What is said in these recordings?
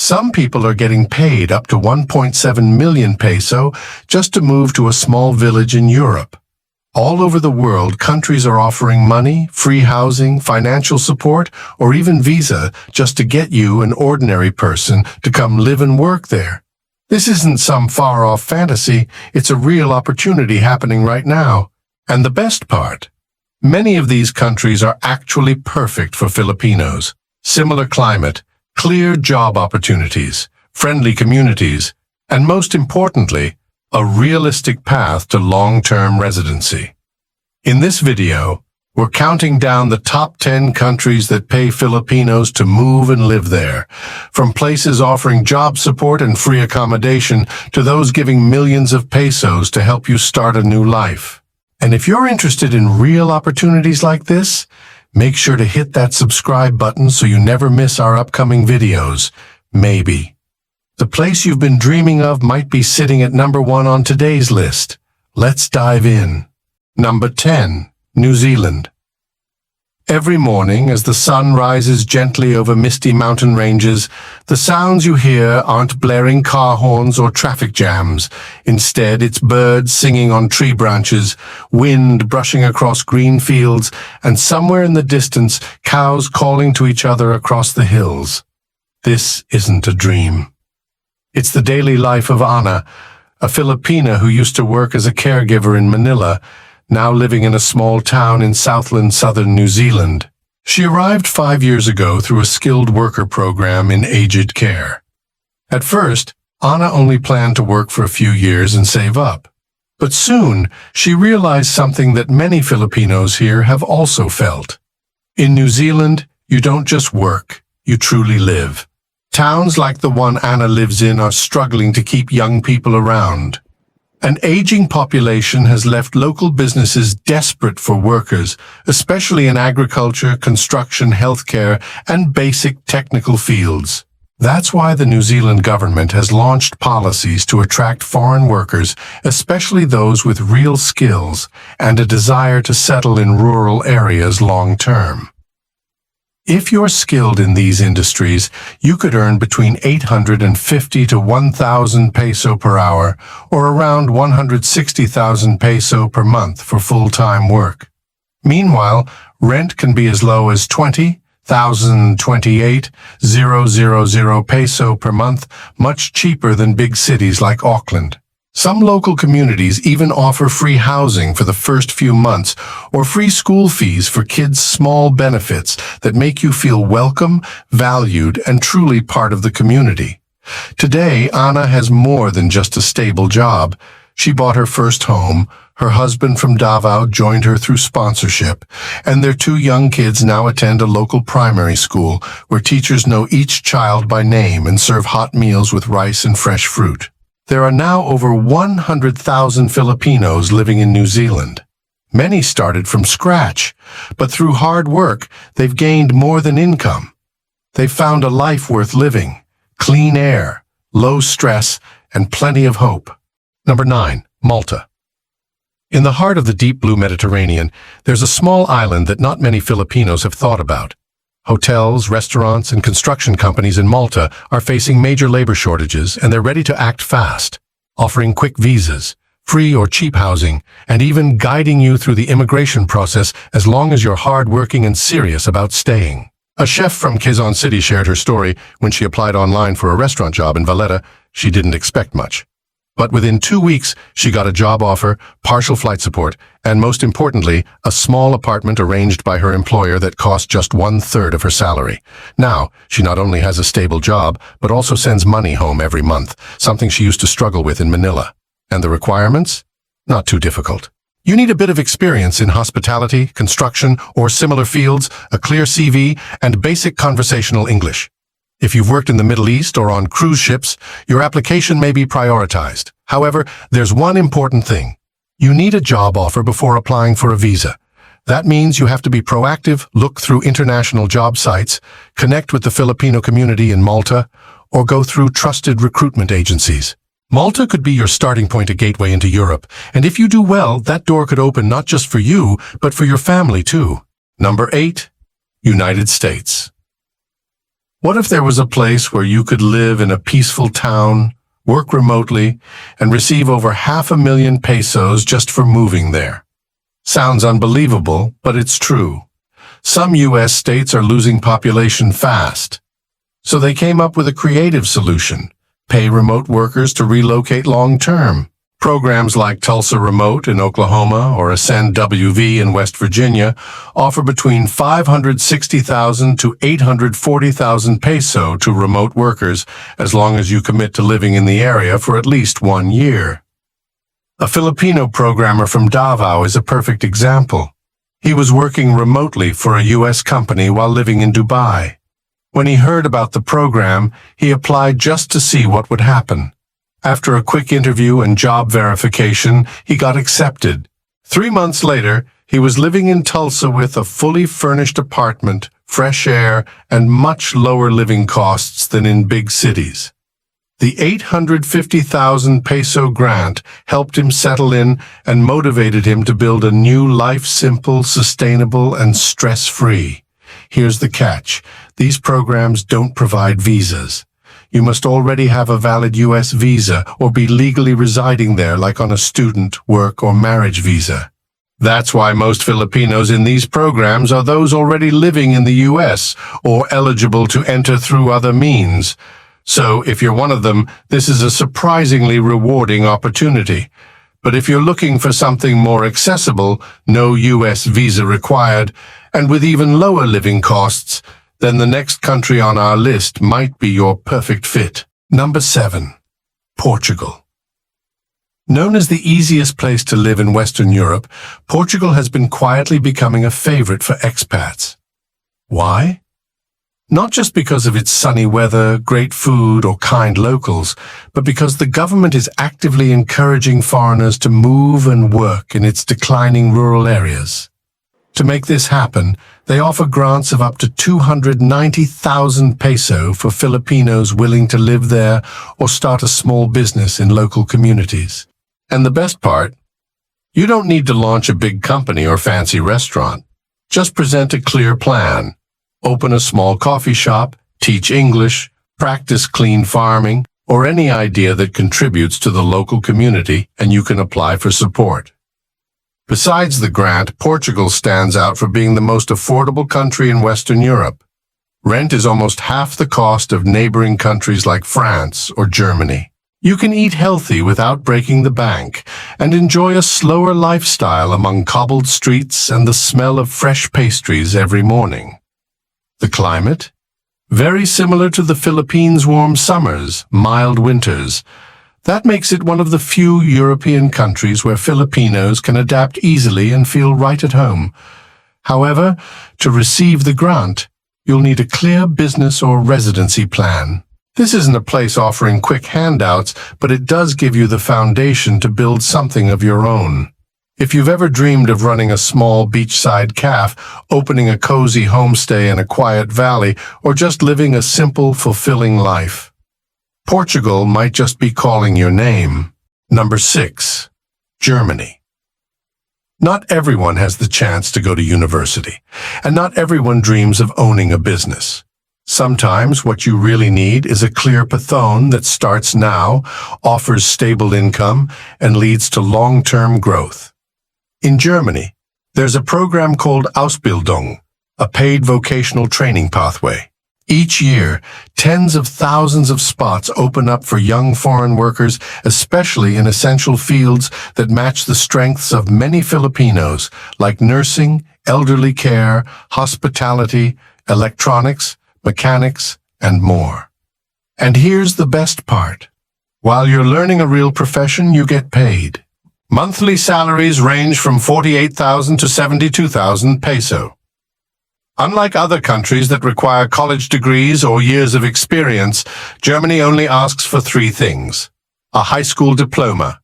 Some people are getting paid up to 1.7 million peso just to move to a small village in Europe. All over the world, countries are offering money, free housing, financial support, or even visa just to get you, an ordinary person, to come live and work there. This isn't some far-off fantasy, it's a real opportunity happening right now. And the best part, many of these countries are actually perfect for Filipinos. Similar climate, clear job opportunities, friendly communities, and most importantly, a realistic path to long-term residency. In this video, we're counting down the top 10 countries that pay Filipinos to move and live there, from places offering job support and free accommodation to those giving millions of pesos to help you start a new life. And if you're interested in real opportunities like this, make sure to hit that subscribe button so you never miss our upcoming videos. Maybe the place you've been dreaming of might be sitting at number 1 on today's list. Let's dive in. Number 10, New Zealand. Every morning, as the sun rises gently over misty mountain ranges, the sounds you hear aren't blaring car horns or traffic jams. Instead, it's birds singing on tree branches, wind brushing across green fields, and somewhere in the distance, cows calling to each other across the hills. This isn't a dream. It's the daily life of Ana, a Filipina who used to work as a caregiver in Manila, now living in a small town in Southland, southern New Zealand. She arrived 5 years ago through a skilled worker program in aged care. At first, Ana only planned to work for a few years and save up. But soon, she realized something that many Filipinos here have also felt. In New Zealand, you don't just work, you truly live. Towns like the one Ana lives in are struggling to keep young people around. An aging population has left local businesses desperate for workers, especially in agriculture, construction, healthcare, and basic technical fields. That's why the New Zealand government has launched policies to attract foreign workers, especially those with real skills and a desire to settle in rural areas long-term. If you're skilled in these industries, you could earn between 850 to 1,000 peso per hour, or around 160,000 peso per month for full-time work. Meanwhile, rent can be as low as 20,028,000 peso per month, much cheaper than big cities like Auckland. Some local communities even offer free housing for the first few months or free school fees for kids' small benefits that make you feel welcome, valued, and truly part of the community. Today, Ana has more than just a stable job. She bought her first home, her husband from Davao joined her through sponsorship, and their 2 young kids now attend a local primary school where teachers know each child by name and serve hot meals with rice and fresh fruit. There are now over 100,000 Filipinos living in New Zealand. Many started from scratch, but through hard work, they've gained more than income. They've found a life worth living, clean air, low stress, and plenty of hope. Number 9, Malta. In the heart of the deep blue Mediterranean, there's a small island that not many Filipinos have thought about. Hotels, restaurants, and construction companies in Malta are facing major labor shortages, and they're ready to act fast, offering quick visas, free or cheap housing, and even guiding you through the immigration process as long as you're hardworking and serious about staying. A chef from Quezon City shared her story when she applied online for a restaurant job in Valletta. She didn't expect much. But within 2 weeks, she got a job offer, partial flight support, and most importantly, a small apartment arranged by her employer that cost just 1/3 of her salary. Now, she not only has a stable job, but also sends money home every month, something she used to struggle with in Manila. And the requirements? Not too difficult. You need a bit of experience in hospitality, construction, or similar fields, a clear CV, and basic conversational English. If you've worked in the Middle East or on cruise ships, your application may be prioritized. However, there's one important thing. You need a job offer before applying for a visa. That means you have to be proactive, look through international job sites, connect with the Filipino community in Malta, or go through trusted recruitment agencies. Malta could be your starting point, a gateway into Europe, and if you do well, that door could open not just for you, but for your family too. Number 8, United States. What if there was a place where you could live in a peaceful town, work remotely, and receive over 500,000 pesos just for moving there? Sounds unbelievable, but it's true. Some U.S. states are losing population fast. So they came up with a creative solution: pay remote workers to relocate long-term. Programs like Tulsa Remote in Oklahoma or Ascend WV in West Virginia offer between 560,000 to 840,000 peso to remote workers as long as you commit to living in the area for at least 1 year. A Filipino programmer from Davao is a perfect example. He was working remotely for a U.S. company while living in Dubai. When he heard about the program, he applied just to see what would happen. After a quick interview and job verification, he got accepted. 3 months later, he was living in Tulsa with a fully furnished apartment, fresh air, and much lower living costs than in big cities. The 850,000 peso grant helped him settle in and motivated him to build a new life, simple, sustainable, and stress-free. Here's the catch: these programs don't provide visas. You must already have a valid U.S. visa or be legally residing there, like on a student, work, or marriage visa. That's why most Filipinos in these programs are those already living in the U.S. or eligible to enter through other means. So, if you're one of them, this is a surprisingly rewarding opportunity. But if you're looking for something more accessible, no U.S. visa required, and with even lower living costs, then the next country on our list might be your perfect fit. Number 7. Portugal. Known as the easiest place to live in Western Europe, Portugal has been quietly becoming a favorite for expats. Why? Not just because of its sunny weather, great food, or kind locals, but because the government is actively encouraging foreigners to move and work in its declining rural areas. To make this happen, they offer grants of up to 290,000 peso for Filipinos willing to live there or start a small business in local communities. And the best part? You don't need to launch a big company or fancy restaurant. Just present a clear plan. Open a small coffee shop, teach English, practice clean farming, or any idea that contributes to the local community, and you can apply for support. Besides the grant, Portugal stands out for being the most affordable country in Western Europe. Rent is almost half the cost of neighboring countries like France or Germany. You can eat healthy without breaking the bank and enjoy a slower lifestyle among cobbled streets and the smell of fresh pastries every morning. The climate? Very similar to the Philippines' warm summers, mild winters. That makes it one of the few European countries where Filipinos can adapt easily and feel right at home. However, to receive the grant, you'll need a clear business or residency plan. This isn't a place offering quick handouts, but it does give you the foundation to build something of your own. If you've ever dreamed of running a small beachside cafe, opening a cozy homestay in a quiet valley, or just living a simple, fulfilling life, Portugal might just be calling your name. Number 6. Germany. Not everyone has the chance to go to university, and not everyone dreams of owning a business. Sometimes what you really need is a clear pathon that starts now, offers stable income, and leads to long-term growth. In Germany, there's a program called Ausbildung, a paid vocational training pathway. Each year, tens of thousands of spots open up for young foreign workers, especially in essential fields that match the strengths of many Filipinos, like nursing, elderly care, hospitality, electronics, mechanics, and more. And here's the best part. While you're learning a real profession, you get paid. Monthly salaries range from 48,000 to 72,000 peso. Unlike other countries that require college degrees or years of experience, Germany only asks for 3 things: a high school diploma,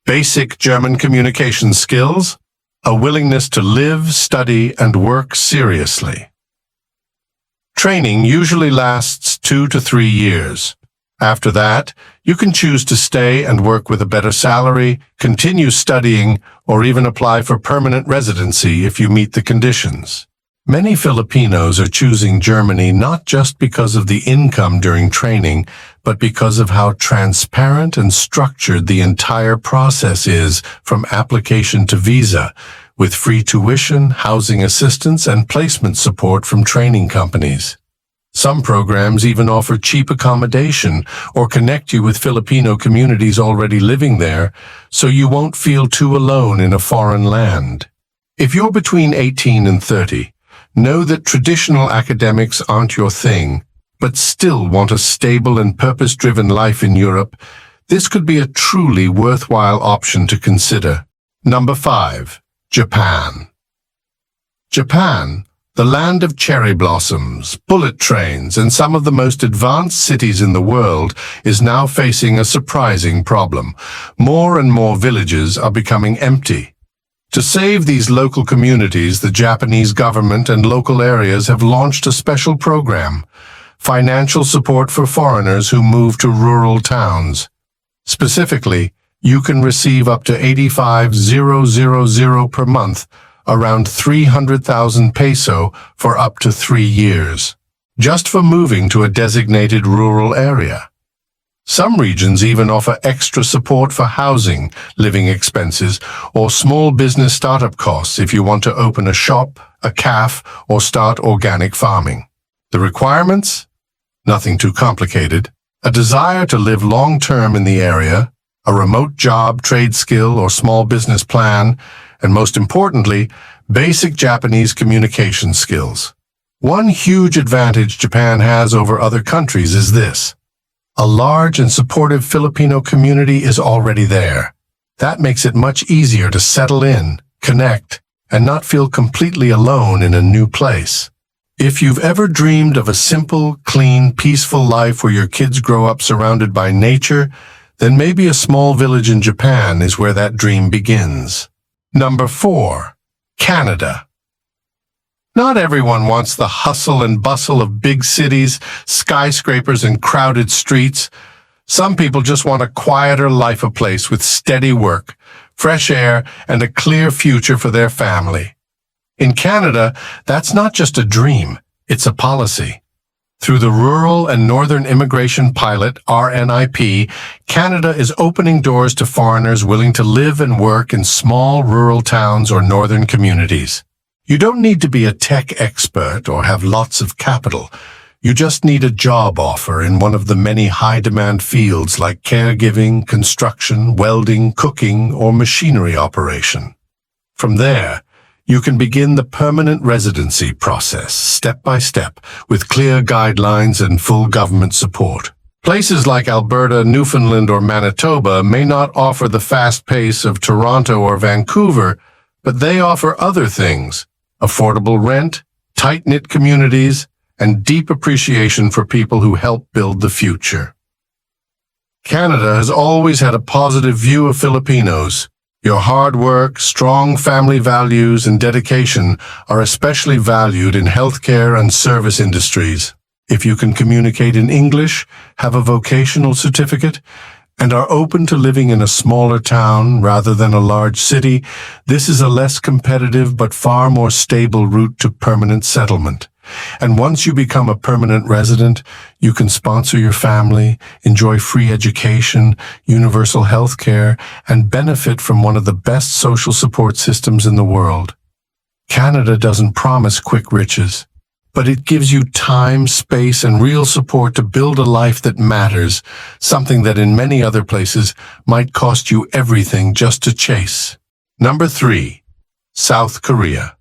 basic German communication skills, a willingness to live, study, and work seriously. Training usually lasts 2 to 3 years. After that, you can choose to stay and work with a better salary, continue studying, or even apply for permanent residency if you meet the conditions. Many Filipinos are choosing Germany not just because of the income during training, but because of how transparent and structured the entire process is from application to visa, with free tuition, housing assistance, and placement support from training companies. Some programs even offer cheap accommodation or connect you with Filipino communities already living there, so you won't feel too alone in a foreign land. If you're between 18 and 30, know that traditional academics aren't your thing, but still want a stable and purpose-driven life in Europe, this could be a truly worthwhile option to consider. Number 5. Japan. Japan, the land of cherry blossoms, bullet trains, and some of the most advanced cities in the world, is now facing a surprising problem. More and more villages are becoming empty. To save these local communities, the Japanese government and local areas have launched a special program: financial support for foreigners who move to rural towns. Specifically, you can receive up to 85,000 per month, around 300,000 peso for up to 3 years, just for moving to a designated rural area. Some regions even offer extra support for housing, living expenses, or small business startup costs if you want to open a shop, a cafe, or start organic farming. The requirements? Nothing too complicated. A desire to live long-term in the area, a remote job, trade skill, or small business plan, and most importantly, basic Japanese communication skills. One huge advantage Japan has over other countries is this: a large and supportive Filipino community is already there. That makes it much easier to settle in, connect, and not feel completely alone in a new place. If you've ever dreamed of a simple, clean, peaceful life where your kids grow up surrounded by nature, then maybe a small village in Japan is where that dream begins. Number 4. Canada. Not everyone wants the hustle and bustle of big cities, skyscrapers, and crowded streets. Some people just want a quieter life, a place with steady work, fresh air, and a clear future for their family. In Canada, that's not just a dream, it's a policy. Through the Rural and Northern Immigration Pilot, RNIP, Canada is opening doors to foreigners willing to live and work in small rural towns or northern communities. You don't need to be a tech expert or have lots of capital. You just need a job offer in one of the many high-demand fields like caregiving, construction, welding, cooking, or machinery operation. From there, you can begin the permanent residency process, step by step, with clear guidelines and full government support. Places like Alberta, Newfoundland, or Manitoba may not offer the fast pace of Toronto or Vancouver, but they offer other things: affordable rent, tight-knit communities, and deep appreciation for people who help build the future. Canada has always had a positive view of Filipinos. Your hard work, strong family values, and dedication are especially valued in healthcare and service industries. If you can communicate in English, have a vocational certificate, and are open to living in a smaller town rather than a large city, this is a less competitive but far more stable route to permanent settlement. And once you become a permanent resident, you can sponsor your family, enjoy free education, universal health care, and benefit from one of the best social support systems in the world. Canada doesn't promise quick riches, but it gives you time, space, and real support to build a life that matters, something that in many other places might cost you everything just to chase. Number 3. South Korea.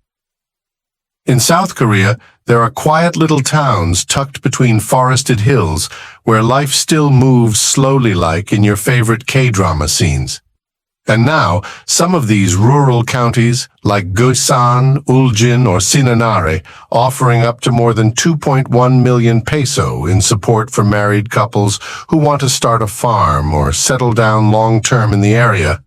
In South Korea, there are quiet little towns tucked between forested hills where life still moves slowly like in your favorite K-drama scenes. And now, some of these rural counties, like Gusan, Uljin, or Sinanare, offering up to more than 2.1 million peso in support for married couples who want to start a farm or settle down long-term in the area.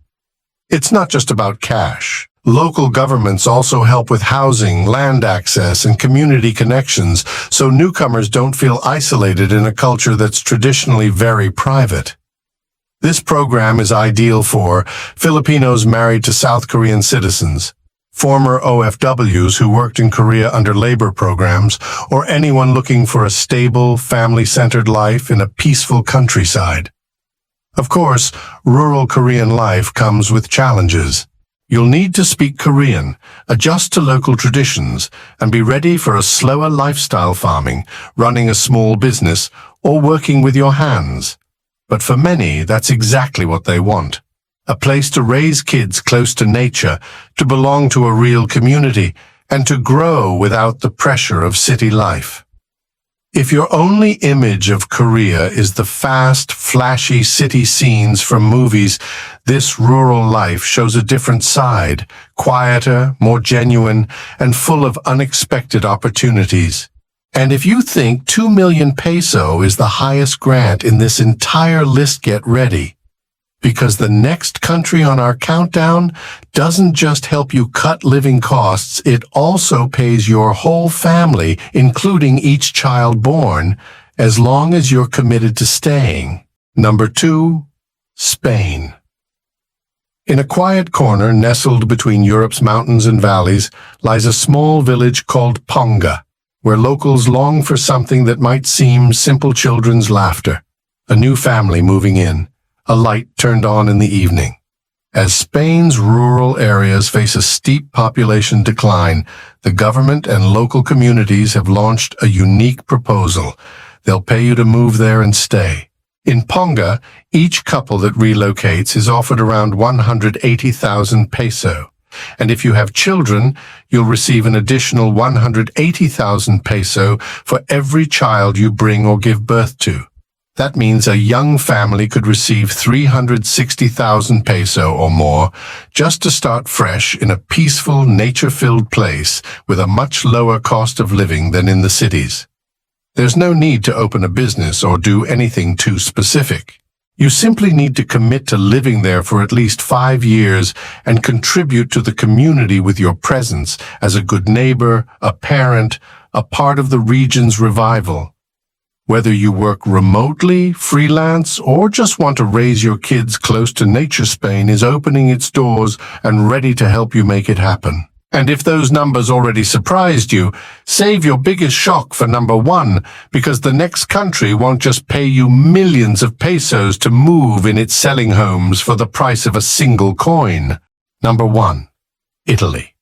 It's not just about cash. Local governments also help with housing, land access, and community connections, so newcomers don't feel isolated in a culture that's traditionally very private. This program is ideal for Filipinos married to South Korean citizens, former OFWs who worked in Korea under labor programs, or anyone looking for a stable, family-centered life in a peaceful countryside. Of course, rural Korean life comes with challenges. You'll need to speak Korean, adjust to local traditions, and be ready for a slower lifestyle farming, running a small business, or working with your hands. But for many, that's exactly what they want. A place to raise kids close to nature, to belong to a real community, and to grow without the pressure of city life. If your only image of Korea is the fast, flashy city scenes from movies, this rural life shows a different side, quieter, more genuine, and full of unexpected opportunities. And if you think 2 million peso is the highest grant in this entire list, get ready. Because the next country on our countdown doesn't just help you cut living costs, it also pays your whole family, including each child born, as long as you're committed to staying. Number 2, Spain. In a quiet corner nestled between Europe's mountains and valleys lies a small village called Ponga, where locals long for something that might seem simple children's laughter. A new family moving in. A light turned on in the evening. As Spain's rural areas face a steep population decline, the government and local communities have launched a unique proposal. They'll pay you to move there and stay. In Ponga, each couple that relocates is offered around 180,000 peso. And if you have children, you'll receive an additional 180,000 peso for every child you bring or give birth to. That means a young family could receive 360,000 peso or more just to start fresh in a peaceful, nature-filled place with a much lower cost of living than in the cities. There's no need to open a business or do anything too specific. You simply need to commit to living there for at least 5 years and contribute to the community with your presence as a good neighbor, a parent, a part of the region's revival. Whether you work remotely, freelance, or just want to raise your kids close to nature, Spain is opening its doors and ready to help you make it happen. And if those numbers already surprised you, save your biggest shock for number 1, because the next country won't just pay you millions of pesos to move in its selling homes for the price of a single coin. Number 1. Italy.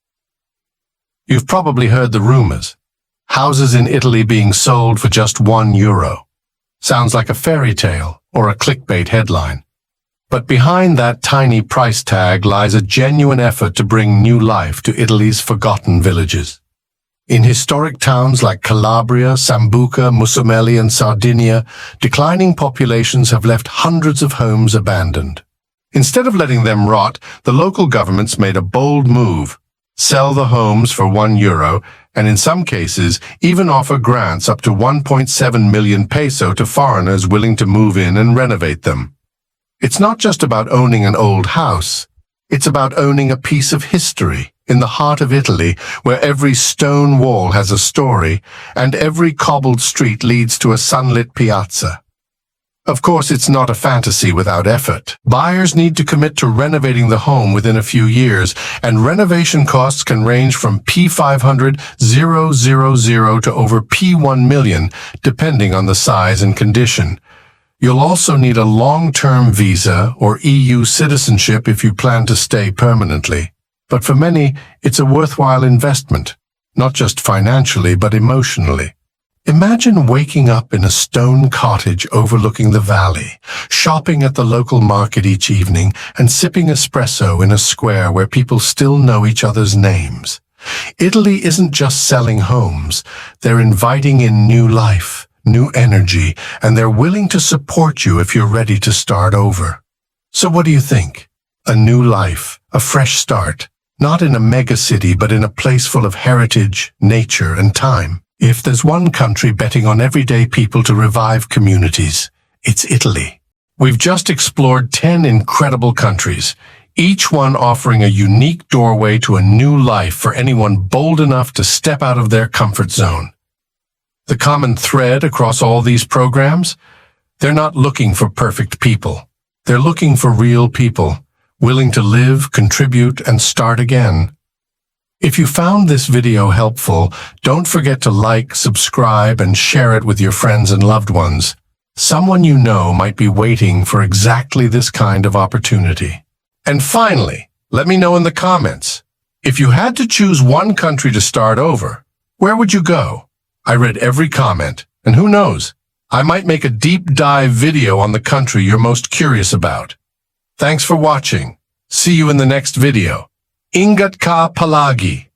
You've probably heard the rumors. Houses in Italy being sold for just €1. Sounds like a fairy tale or a clickbait headline. But behind that tiny price tag lies a genuine effort to bring new life to Italy's forgotten villages. In historic towns like Calabria, Sambuca, Mussomeli, and Sardinia, declining populations have left hundreds of homes abandoned. Instead of letting them rot, the local governments made a bold move. Sell the homes for €1, and in some cases, even offer grants up to 1.7 million peso to foreigners willing to move in and renovate them. It's not just about owning an old house. It's about owning a piece of history in the heart of Italy, where every stone wall has a story, and every cobbled street leads to a sunlit piazza. Of course, it's not a fantasy without effort. Buyers need to commit to renovating the home within a few years, and renovation costs can range from P500,000 to over P1 million, depending on the size and condition. You'll also need a long-term visa or EU citizenship if you plan to stay permanently. But for many, it's a worthwhile investment, not just financially, but emotionally. Imagine waking up in a stone cottage overlooking the valley, shopping at the local market each evening, and sipping espresso in a square where people still know each other's names. Italy isn't just selling homes. They're inviting in new life, new energy, and they're willing to support you if you're ready to start over. So what do you think? A new life, a fresh start, not in a mega city, but in a place full of heritage, nature, and time. If there's one country betting on everyday people to revive communities, it's Italy. We've just explored 10 incredible countries, each one offering a unique doorway to a new life for anyone bold enough to step out of their comfort zone. The common thread across all these programs? They're not looking for perfect people. They're looking for real people, willing to live, contribute, and start again. If you found this video helpful, don't forget to like, subscribe, and share it with your friends and loved ones. Someone you know might be waiting for exactly this kind of opportunity. And finally, let me know in the comments, if you had to choose one country to start over, where would you go? I read every comment, and who knows, I might make a deep dive video on the country you're most curious about. Thanks for watching. See you in the next video. Ingat ka palagi.